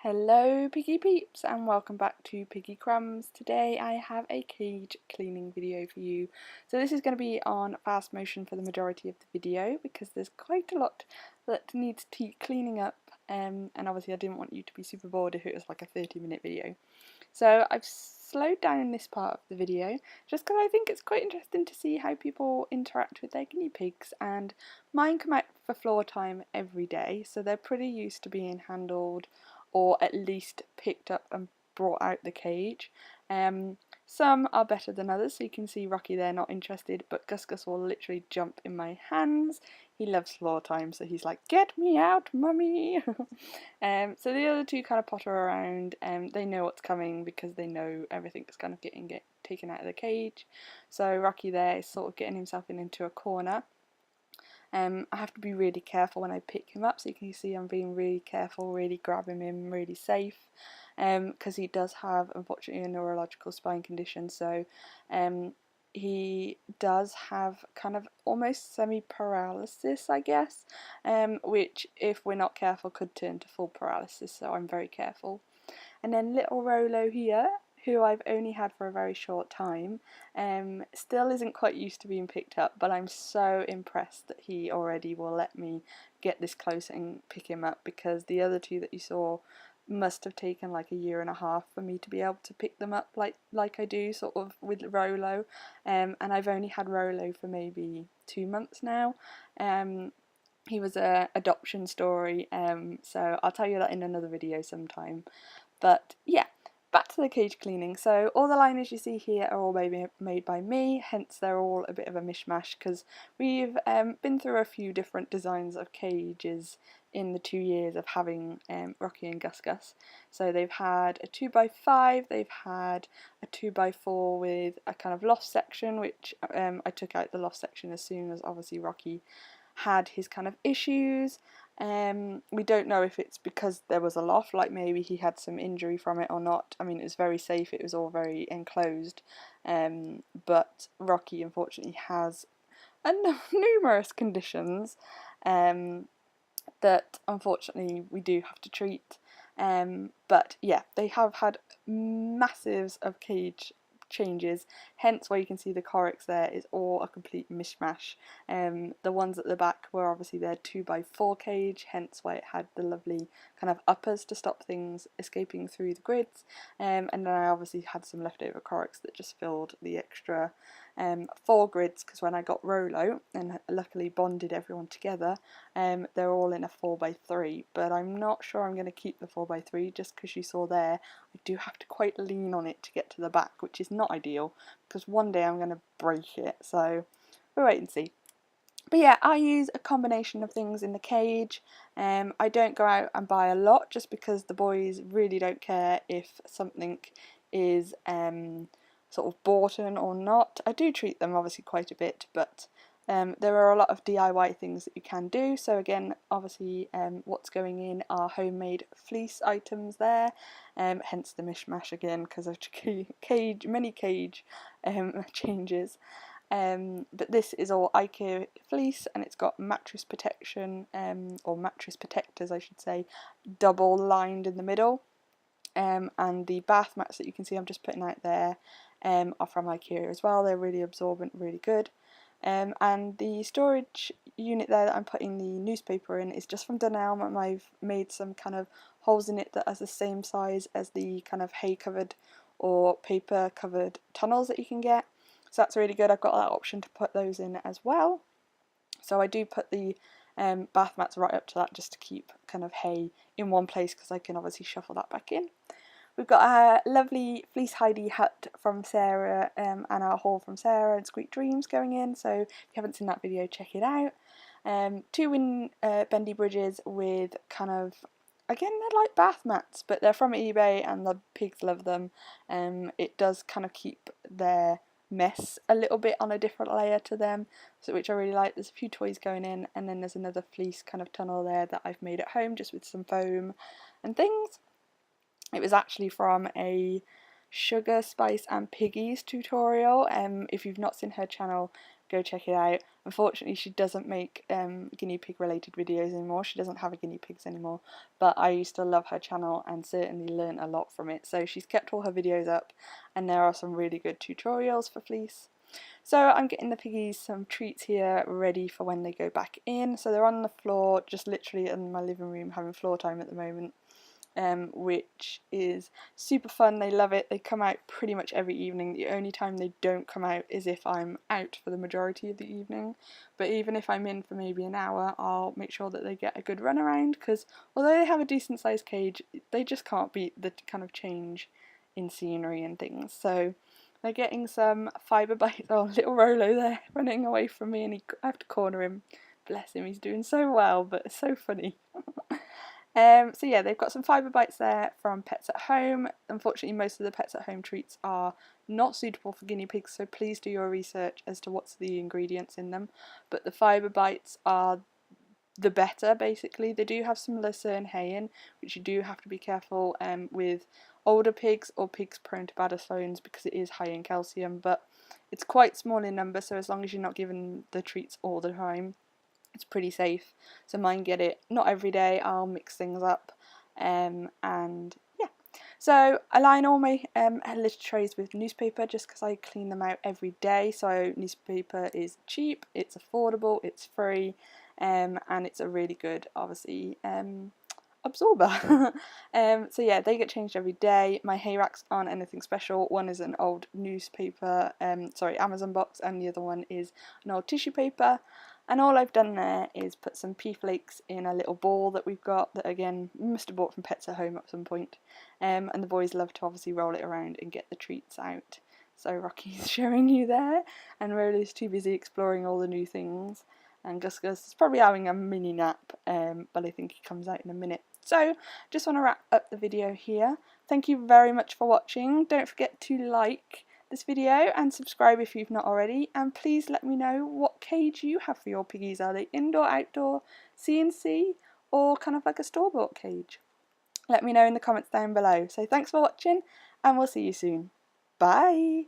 Hello Piggy peeps and welcome back to Piggie Crumbs. Today I have a cage cleaning video for you. So this is going to be on fast motion for the majority of the video because there's quite a lot that needs cleaning up and obviously I didn't want you to be super bored if it was like a 30-minute video. So I've slowed down this part of the video just because I think it's quite interesting to see how people interact with their guinea pigs, and mine come out for floor time every day, so they're pretty used to being handled or at least picked up and brought out the cage. Some are better than others, so you can see Rocky there not interested, but Gus Gus will literally jump in my hands. He loves floor time, so he's like, "Get me out, mummy!" So the other two kind of potter around, they know what's coming because they know everything's kind of getting taken out of the cage. So Rocky there is sort of getting himself into a corner. I have to be really careful when I pick him up, so you can see I'm being really careful, really grabbing him, really safe, because he does have, unfortunately, a neurological spine condition, so he does have kind of almost semi-paralysis, I guess, which if we're not careful could turn to full paralysis, so I'm very careful. And then little Rolo here, who I've only had for a very short time, still isn't quite used to being picked up, but I'm so impressed that he already will let me get this close and pick him up, because the other two that you saw must have taken like a year and a half for me to be able to pick them up like I do sort of with Rolo, and I've only had Rolo for maybe 2 months now. He was an adoption story, so I'll tell you that in another video sometime. But yeah, back to the cage cleaning. So all the liners you see here are all made by me, hence they're all a bit of a mishmash because we've been through a few different designs of cages in the 2 years of having Rocky and Gus Gus. So they've had a 2x5, they've had a 2x4 with a kind of loft section, which I took out the loft section as soon as obviously Rocky had his kind of issues. We don't know if it's because there was a loft, like maybe he had some injury from it or not. I mean, it was very safe, it was all very enclosed, but Rocky unfortunately has numerous conditions that unfortunately we do have to treat. But yeah, they have had massives of cage changes, hence why you can see the Corex there is all a complete mishmash. The ones at the back were obviously their 2x4 cage, hence why it had the lovely kind of uppers to stop things escaping through the grids, and then I obviously had some leftover Corex that just filled the extra 4 grids, because when I got Rolo and luckily bonded everyone together, they're all in a 4x3, but I'm not sure I'm going to keep the 4x3 just because you saw there I do have to quite lean on it to get to the back, which is not ideal because one day I'm going to break it, so we'll wait and see. But yeah, I use a combination of things in the cage. I don't go out and buy a lot just because the boys really don't care if something is sort of bought in or not. I do treat them obviously quite a bit, but there are a lot of DIY things that you can do. So again, obviously what's going in are homemade fleece items there, hence the mishmash again because of many cage changes. But this is all IKEA fleece, and it's got mattress protection, or mattress protectors I should say, double lined in the middle. And the bath mats that you can see I'm just putting out there are from IKEA as well. They're really absorbent, really good. And the storage unit there that I'm putting the newspaper in is just from Dunelm, and I've made some kind of holes in it that are the same size as the kind of hay covered or paper covered tunnels that you can get. So that's really good. I've got that option to put those in as well. So I do put the bath mats right up to that just to keep kind of hay in one place, because I can obviously shuffle that back in. We've got a lovely Fleece Heidi hut from Sarah and our haul from Sarah and Squeak Dreams going in, so if you haven't seen that video, check it out. 2 wind bendy bridges with kind of, again, they're like bath mats, but they're from eBay and the pigs love them. It does kind of keep their mess a little bit on a different layer to them, so which I really like. There's a few toys going in, and then there's another fleece kind of tunnel there that I've made at home just with some foam and things. It was actually from a Sugar, Spice and Piggies tutorial. If you've not seen her channel, go check it out. Unfortunately, she doesn't make guinea pig related videos anymore. She doesn't have a guinea pigs anymore, but I used to love her channel and certainly learned a lot from it. So she's kept all her videos up, and there are some really good tutorials for fleece. So I'm getting the piggies some treats here ready for when they go back in. So they're on the floor, just literally in my living room, having floor time at the moment. Which is super fun. They love it. They come out pretty much every evening. The only time they don't come out is if I'm out for the majority of the evening, but even if I'm in for maybe an hour, I'll make sure that they get a good run around, because although they have a decent sized cage, they just can't beat the kind of change in scenery and things. So they're getting some fibre bites. Oh, little Rolo there running away from me, and I have to corner him. Bless him, he's doing so well, but it's so funny. So yeah, they've got some fibre bites there from Pets at Home. Unfortunately, most of the Pets at Home treats are not suitable for guinea pigs, so please do your research as to what's the ingredients in them. But the fibre bites are the better, basically. They do have some lucerne hay in, which you do have to be careful with older pigs or pigs prone to bladder stones, because it is high in calcium, but it's quite small in number, so as long as you're not giving the treats all the time, it's pretty safe. So mine get it not every day. I'll mix things up, and yeah. So I line all my litter trays with newspaper just because I clean them out every day. So newspaper is cheap, it's affordable, it's free, and it's a really good, obviously, absorber. So yeah, they get changed every day. My hay racks aren't anything special. One is an old newspaper, Amazon box, and the other one is an old tissue paper. And all I've done there is put some pea flakes in a little ball that we've got, that again we must have bought from Pets at Home at some point. And the boys love to obviously roll it around and get the treats out. So Rocky's showing you there, and Rolo's too busy exploring all the new things. And Gus Gus is probably having a mini nap, but I think he comes out in a minute. So just want to wrap up the video here. Thank you very much for watching. Don't forget to like this video and subscribe if you've not already, and please let me know what cage you have for your piggies. Are they indoor, outdoor, CNC, or kind of like a store-bought cage? Let me know in the comments down below. So thanks for watching, and we'll see you soon. Bye!